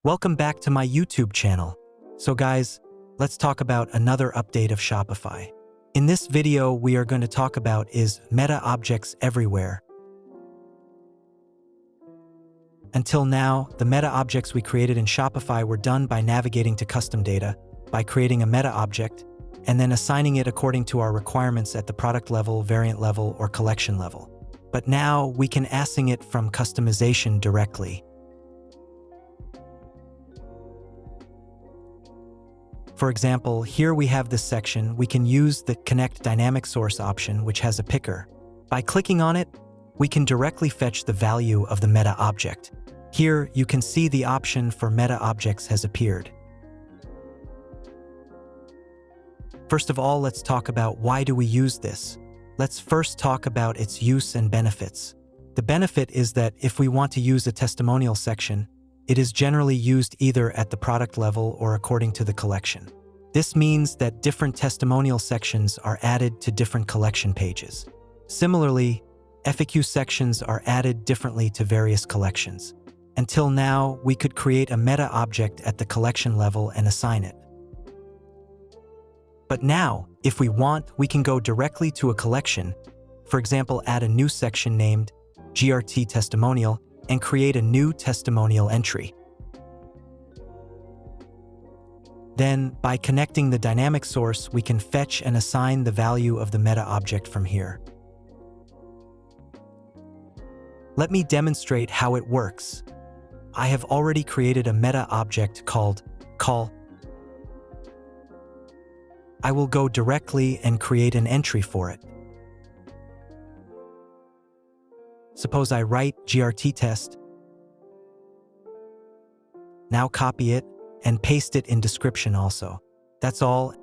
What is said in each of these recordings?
Welcome back to my YouTube channel. So guys, let's talk about another update of Shopify. In this video, we are going to talk about is MetaObjects everywhere. Until now, the MetaObjects we created in Shopify were done by navigating to custom data, by creating a MetaObject, and then assigning it according to our requirements at the product level, variant level, or collection level. But now, we can assign it from customization directly. For example, here we have this section. We can use the Connect Dynamic Source option, which has a picker. By clicking on it, we can directly fetch the value of the MetaObject. Here, you can see the option for MetaObjects has appeared. First of all, let's talk about why do we use this. Let's first talk about its use and benefits. The benefit is that if we want to use a testimonial section, it is generally used either at the product level or according to the collection. This means that different testimonial sections are added to different collection pages. Similarly, FAQ sections are added differently to various collections. Until now, we could create a MetaObject at the collection level and assign it. But now, if we want, we can go directly to a collection, for example, add a new section named GRT Testimonial, and create a new testimonial entry. Then, by connecting the dynamic source, we can fetch and assign the value of the MetaObject from here. Let me demonstrate how it works. I have already created a MetaObject called call. I will go directly and create an entry for it. Suppose I write GRT test. Now copy it and paste it in description also. That's all.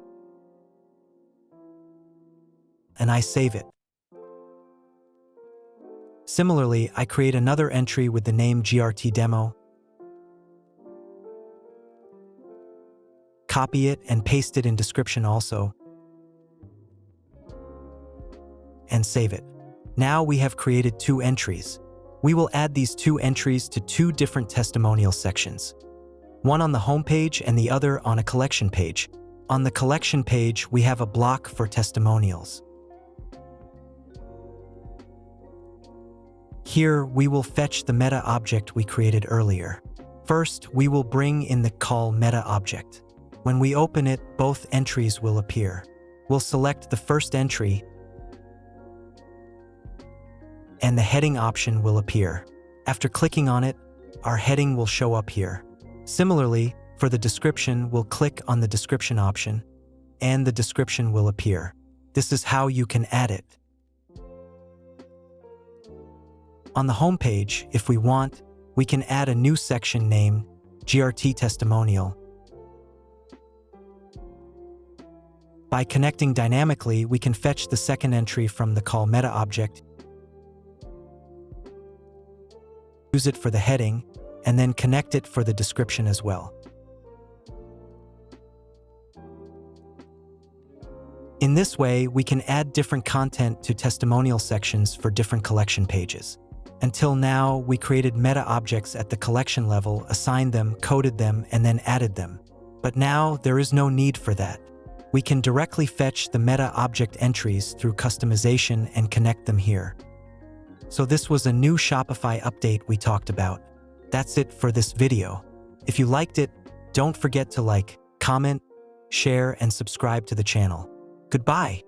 And I save it. Similarly, I create another entry with the name GRT demo. Copy it and paste it in description also. And save it. Now we have created two entries. We will add these two entries to two different testimonial sections. One on the home page and the other on a collection page. On the collection page, we have a block for testimonials. Here, we will fetch the MetaObject we created earlier. First, we will bring in the call MetaObject. When we open it, both entries will appear. We'll select the first entry, and the heading option will appear. After clicking on it, our heading will show up here. Similarly, for the description, we'll click on the description option, and the description will appear. This is how you can add it. On the home page, if we want, we can add a new section named GRT Testimonial. By connecting dynamically, we can fetch the second entry from the call MetaObject, use it for the heading, and then connect it for the description as well. In this way, we can add different content to testimonial sections for different collection pages. Until now, we created MetaObjects at the collection level, assigned them, coded them, and then added them. But now, there is no need for that. We can directly fetch the MetaObject entries through customization and connect them here. So this was a new Shopify update we talked about. That's it for this video. If you liked it, don't forget to like, comment, share, and subscribe to the channel. Goodbye.